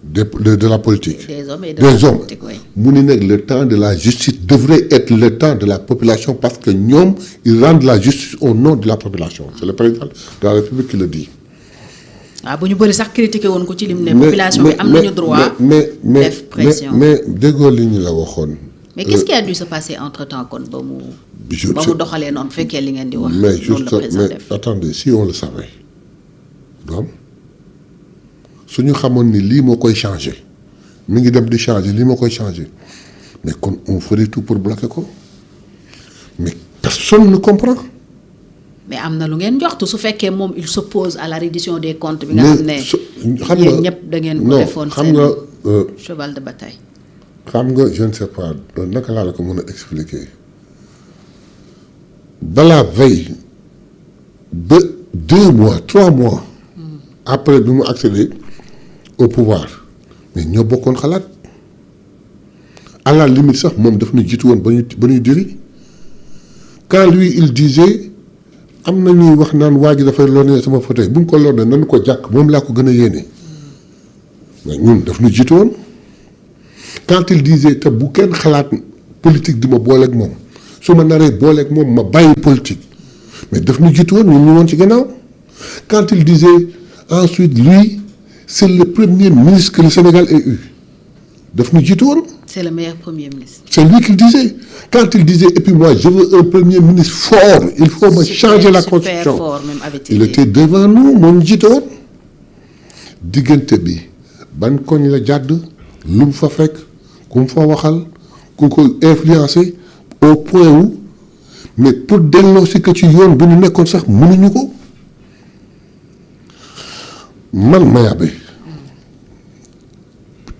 de la politique. Des hommes et de des la hommes. politique, oui. mu ni nag le temps de la justice devrait être le temps de la population parce que ñoom ils rendent la justice au nom de la population c'est le président de la République qui le dit. waaw bu ñu bëri sax critiqué woon ko ci lim ne population bi am nañu droit def pression mais déggoo li ñu la waxoon. mais qu'est-ce qui a dû se passer entre temps kon ba mu doxalee noonu fekkee li ngeen di wax. mais loolu la président def mais attendez si on le savait donc su ñu xamoon ni lii moo koy changer mi ngi dem di changer lii moo koy changer mais kon on ferait tout pour bloquer ko mais personne ne comprend. mais am na lu ngeen joxtu su fekkee moom il s'oppose à la reddition des comptes bi nga xam ne xam nga yéen ñëpp da ngeen ko defoon xam nga cheval de bataille. xam nga je ne sais pas naka laa la ko mën a expliquer balaa veille ba 2 mois 3 mois après bi mu accédé au pouvoir mais ñoo bokkoon xalaat à la limite sax moom daf ñu jiitu woon ba ñuy diri quand lui il disait am na ñuy wax naan waa ji dafay lorne sama fauteuil bu mu ko lorne nañu ko jàkk moom laa ko gën a yéene mais ñun daf ñu jiitu woon quand il disait te bu kenn xalaat politique di ma booleeg moom su ma naree booleeg moom ma bàyyi politique mais daf ñu jiitu woon ñun ñu woon ci gannaaw quand il disait ensuite lui c'est le premier ministre que le Sénégal ait eu daf ñu jiitu woon. C'est le meilleur premier ministre. C'est lui qui le disait. Quand il disait, et puis moi, je veux un premier ministre fort, il faut me changer la constitution. Fort, même, il était devant nous, mon jiitoon diggante bi ban koñ la jàdd lu mu fa fekk ku mu fa waxal ku ko influencé au point où mais pour delloo si que ci yoon bu ñu nekkoon sax mënuñu ko man Mayabé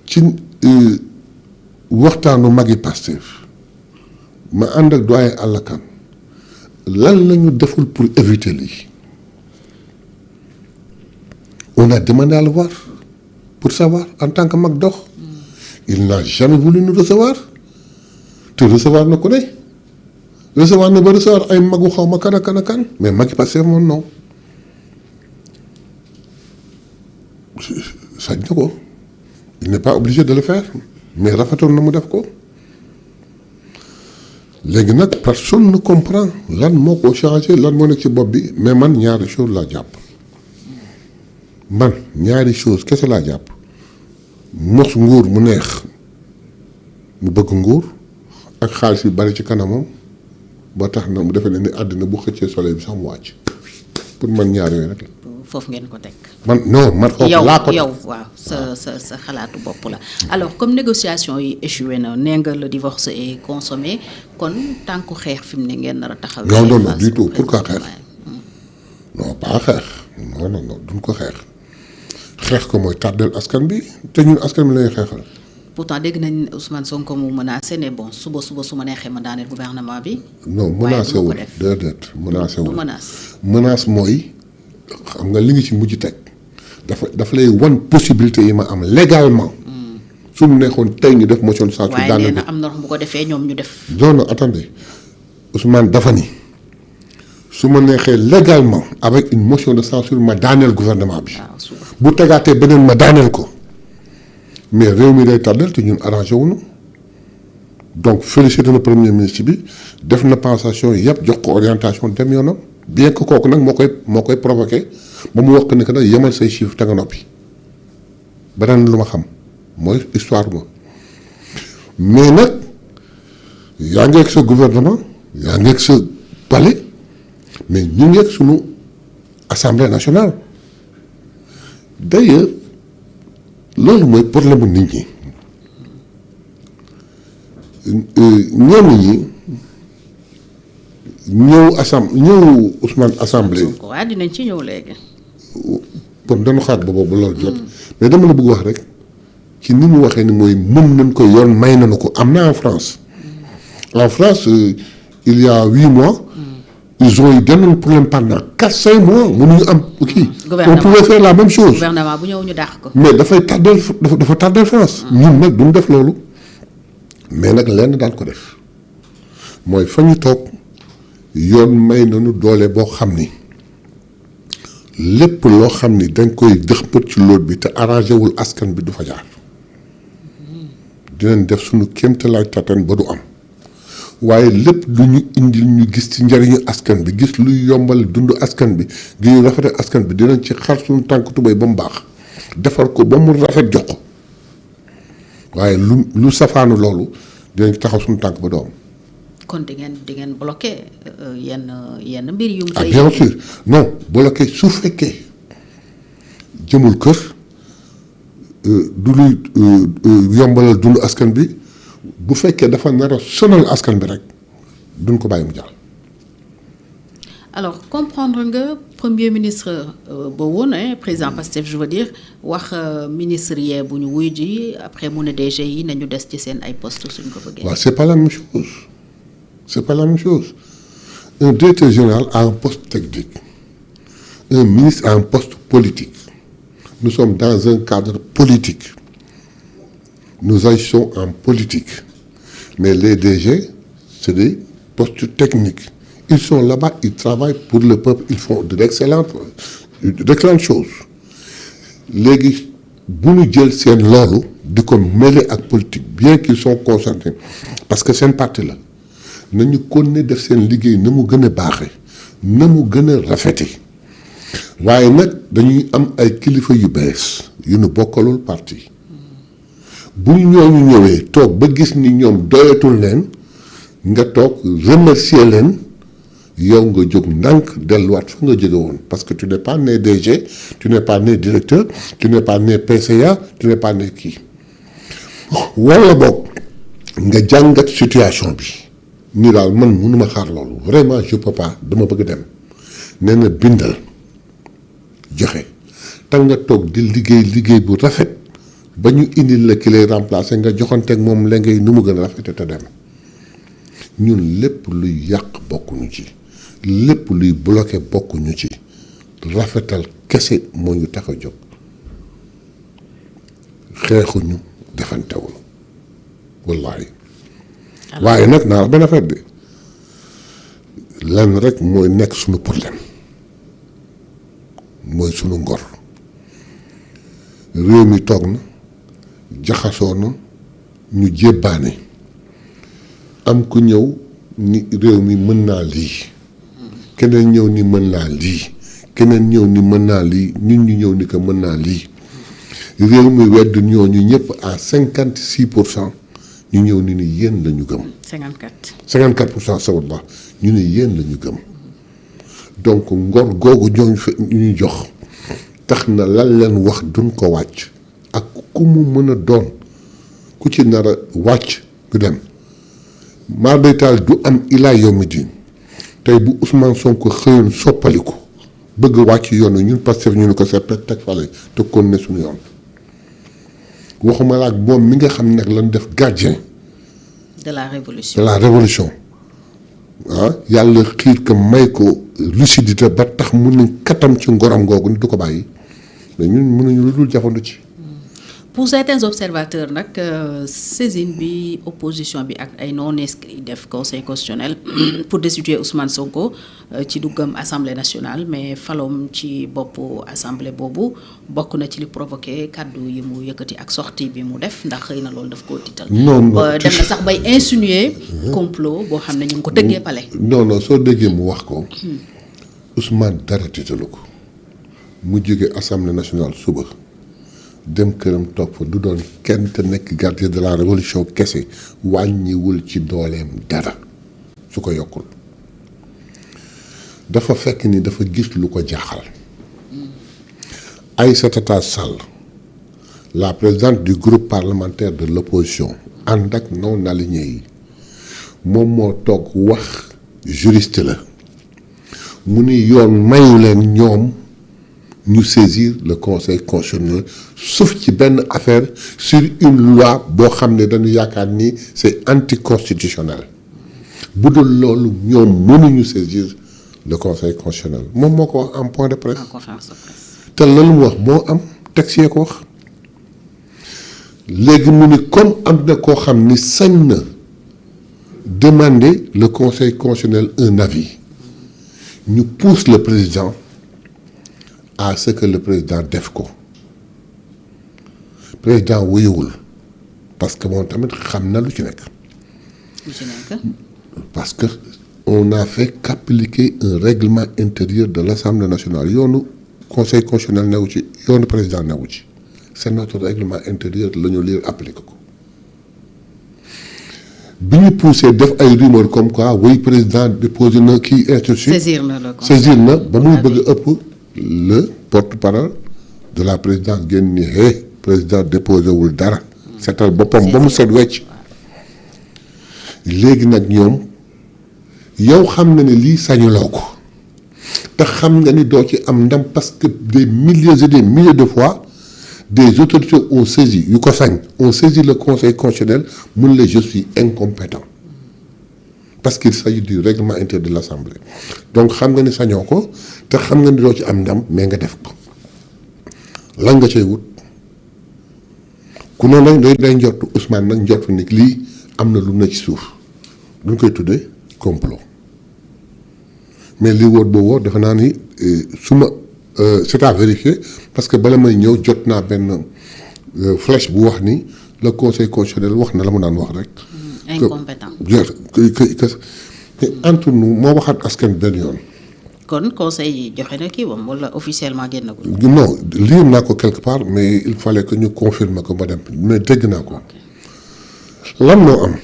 ci waxtaanu magi Pastef ma ànd ak doyen Alla Kane lan la ñu deful pour éviter lii on a demandé à le voir pour savoir en tant que mag dox il n'a jamais voulu nous recevoir te recevoir na ko ne recevoir na ba recevoir ay magu xaw ma kan a kan mais magi Pastef moom non sañ na ko il n'est pas obligé de le faire mais rafetoon na mu def ko léegi nag personne ne comprend lan moo ko changé lan moo nekk ci bopp bi mais man ñaari chose laa jàpp man ñaari chose kese laa jàpp mos nguur mu neex mu bëgg nguur ak xaalis yu bari ci kanamam ba tax na mu defee ne ni àddina bu xëccee soleil bi sax mu wàcc pour man ñaar yooyu rek la. foofu ngeen ko teg. man non man foofu laa ko yow waaw sa xalaatu bopp la alors comme négociation yi échoué na nee nga le divorce est consommé kon tànku xeex fi mu ne ngeen nar a taxaw. non du tout pourquoi xeex non pas xeex non duñ ko xeex ko mooy tàddeel askan bi te ñun askan bi lay xeexal. pourtant dégg nañ Ousmane Sonko mu menacé ne bon suba su ma neexee ma daaneel gouvernement bi. non menacé wul déedéet menacé wul menace mooy xam nga li ngi ci mujj teg dafa lay wan possibilité yi ma am légalement. su mu neexoon tey ñu def motion de censure. waaye nee na am na bu ko defee ñoom ñu def. non attendez Ousmane dafa ni su ma neexee légalement avec une motion de censure ma daaneel gouvernement bi. bu tegaatee beneen ma daaneel ko. mais réew mi day tàddal te ñun arrangé wuñu donc félicité na premier ministre bi def na passation yëpp jox ko orientation dem yoonam bien que kooku nag moo koy provoqué ba mu wax que ne que nag yemal say chiffres te nga noppi beneen lu ma xam mooy histoire ma mais nag yaa ngi ak sa gouvernement yaa ngi ak sa palais mais ñu ngi ak sunu assemblée nationale d'ailleurs loolu mooy problème bu nit ñi ñenn ñi ñëw Ousmane assemblée. waaw dinañ ci ñëw léegi. kon dañu xaar ba boobu loolu jot. mais dama la bëgg wax rek ci ni mu waxee ni mooy mën nañ ko yoon may nañu ko am na en France. en France il y a 8 mois. ils ont eu benn problème pendant 4-5 mois mënuñu am kii. on pouvait faire la même chose. gouvernement bu ñëw ñu dàq ko. mais dafay tardeel France. ñun nag duñ def loolu. mais nag lenn daan ko def mooy fa ñu toog yoon may nañu doole boo xam ni lépp loo xam ni dañ koy dëxbët ci lool bi te arrangé wul askan bi du fa jaar dinañ def suñu kéemtalaay kattan ba du am waaye lépp lu ñu indil ñu gis ci njariñu askan bi gis luy yombal dund askan bi gi ñu rafetal askan bi dinañ ci xar suñu tànk tubéy ba mu baax defar ko ba mu rafet jox ko waaye lu safaanu loolu dinañ taxaw suñu tànk ba du am. kon di ngeen bloqué yenn mbir yu mu ah bien sûr non bloqué su fekkee jëmul kër du luy yombalal dund askan bi bu fekkee dafa nar a sonal askan bi rek duñ ko bàyyi mu jàll. alors comprendre nga premier ministre ba woon président Pastef je veux dire wax ministre yee bu ñu wuy ji après mu ne DG yi nañu des ci seen ay postes suñ ko bëggee. waaw c'est pas la même chose. C'est pas la même chose. Un directeur général a un poste technique. Un ministre a un poste politique. Nous sommes dans un cadre politique. Nous agissons en politique. Mais les DG, c'est des postes techniques. Ils sont là-bas, ils travaillent pour le peuple, ils font de d'excellentes choses. Les bu ñu jël seen loolu di ko mêler ak politique bien qu'ils sont concentrés parce que seen parti la. nañu kon ne def seen liggéey na mu gën a baaxe na mu gën a rafete waaye nag dañuy am ay kilifa yu bees yu nu bokkalul parti bu ñooñu ñëwee toog ba gis ni ñoom doyatul leen nga toog remercier leen yow nga jóg ndànk delluwaat fa nga jóge woon parce que tu n'es pas né DG tu n'es pas né directeur tu n'es pas né PCA tu n'es pas né kii wala boog nga jàngat situation bi ni daal man mënuma xaar loolu vraiment je peux pas dama bëgg dem nee na bindal joxe te nga toog di liggéey bu rafet ba ñu indil la ki lay remplacer nga joxanteeg moom la ngay nu mu gën a rafete te dem ñun lépp luy yàq bokkuñu ci lépp luy bloqué bokkuñu ci rafetal kese moo ñu tax a jóg xeexuñu defantewul wallaahi waaye nag naa benn affaire de lenn rek mooy nekk suñu problème mooy suñu ngor réew mi toog na jaxasoo na ñu jébbaane am ku ñëw ni réew mi mën naa lii keneen ñëw ni mën naa lii keneen ñëw ni mën naa lii ñun ñu ñëw ni que mën naa lii réew mi wedd ñooñu ñëpp à 56% ñu ñëw ni yéen la ñu gëm. 54% sawallah ñu ne yéen la ñu gëm donc ngor googu ñu jox tax na lan leen wax duñ ko wàcc ak ku mu mën a doon ku ci nar a wàcc du dem maa day taal du am ilaa yawmi diin tey bu Ousmane Sonko xëyoon soppaliku bëgg wàcc yoon ñun Pastef ñu ne ko seppet teg fale te kon ne suñu yoon waxuma la ak moom mi nga xam ne nag lañ def gardien de la révolution yàlla xiir ko may ko lucidité ba tax mun nañ katam ci ngoram googu ni du ko bàyyi mais ñun mënuñu lu dul jafandu ci. pour certains observateurs nag saisine bi opposition bi ak ay non inscrits def conseil constitutionnel pour destituer Ousmane Sonko ci duggam assemblée nationale mais falom ci boppu assemblée boobu bokk na ci li provoqué kaddu yi mu yëkkati ak sortie bi mu def ndax xëy na loolu daf koo tiital. non dem na sax bay insinuer complot boo xam ne ñu ngi ko tëggee palais. non soo déggee mu wax ko Ousmane dara tiitalu ko mu jóge assemblée nationale suba. dem këram toog fa du doon kenn te nekk gardien de la révolution kese wàññiwul ci dooleem dara su ko yokkul dafa fekk ni dafa gis lu ko jaaxal Aïssata Tall Sall la présidente du groupe parlementaire de l'opposition ànd ak non aligné yi moom moo toog wax juriste la mu ni yoon mayu leen ñoom ñu saisir le conseil constitutionnel sauf ci benn affaire sur une loi boo xam ne dañu yaakaar ni c'est anticonstitutionnel bu dul loolu ñoom mënuñu saisir le conseil constitutionnel moom moo ko wax en point de presse. en conférence de presse. te lan mu wax moo am texte yee ko wax léegi mu ni comme am na koo xam ni sañ na demander le conseil constitutionnel un avis ñu pousse le président à ce que le président def ko président wuyuwul parce que moom tamit xam na lu ci nekk. Parce que on n'a fait qu'appliquer un règlement intérieur de l'Assemblée nationale yoonu conseil constitutionnel newu ci yoonu président newu ci c'est notre règlement intérieur la ñu lire appliqué ko bi ñu poussé def ay rumeurs comme quoi oui président déposé na kii institution saisir na ba muy bëgg ëpp le porte-parole de la présidence génn ni président déposé wul dara seetal boppam ba mu set wecc léegi nag ñoom yow xam nga ne lii sañuloo ko te xam nga ni doo ci am ndam parce que des milliers et des milliers de fois des autorités ont saisi yu ko sañ ont saisi le conseil constitutionnel mun la je suis incompétent parce qu'il s'agit du règlement intérieur de l'Assemblée donc xam nga ni sañoo ko te xam nga ni doo ci am ndam mais nga def ko lan nga cay wut ku ne nag day njortu Ousmane nag njortu ni lii am na lu ne ci suuf duñ koy tuddee complot mais li wóor boo wóor defe naa ni su ma c'est à vérifier parce que bala may ñëw jot naa benn flèche bu wax ni le conseil constitutionnel wax na la mu daan wax rek. incompétent. que entre nous moo waxaat askan benn yoon. kon conseil yi joxe na kii wam wala officiellement génnagul. non lire naa ko quelque part mais il fallait que ñu confirmer ko ma dem mais dégg naa ko. lan moo am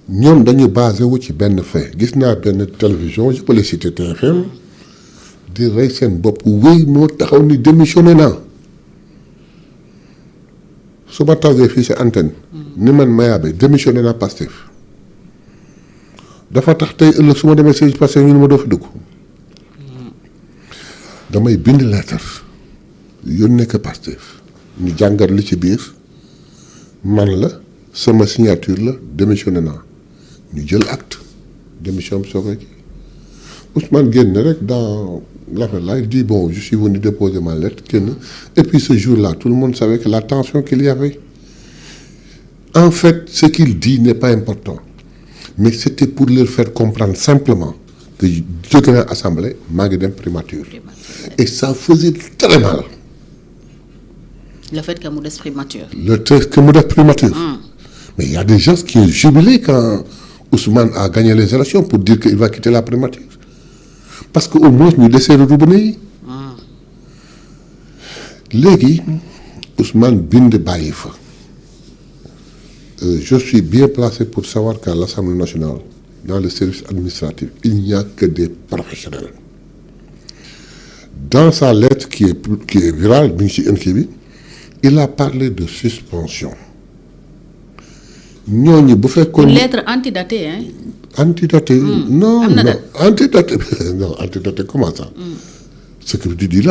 ñoom dañu basé wu ci benn fait gis naa benn télévision je peux le citer TFM di rey seen bopp wéy moo taxaw ni démissionné naa su ma tawee fii si antenne. ni man Mayabé démissionné naa Pastef dafa tax tey ëllëg su ma demee si Pastef ñu ne ma doo fi dugg damay bind lettre yónnee ko Pastef ñu jàngat li ci biir man la sama signature la démissionné naa ñu jël acte démission bi soo ko kii Ousmane génn rek dans l'affaire là il dit bon je suis venu déposer ma lettre génn et puis ce jour-là tout le monde savait que la tension qu'il y avait en fait ce qu'il dit n'est pas important mais c'était pour leur faire comprendre simplement que jóge naa assemblée maa ngi dem primature et ça faisait très mal. Le fait que mu des primature. Mais il y a des gens qui ont jubilé quand Ousmane a gagné les élections pour dire qu'il va quitter la primature. Parce qu'au moins, nous laissons le robinet. Léegi, Ousmane bind bàyyi fa. Je suis bien placé pour savoir qu'à l'Assemblée nationale, dans le service administratif, il n'y a que des professionnels. Dans sa lettre qui est virale, il a parlé de suspension. ñooñu bu fekkoon une lettre antidatée hein. Antidatée. Non antidatée non antidatée comment ça. Ce que tu dis là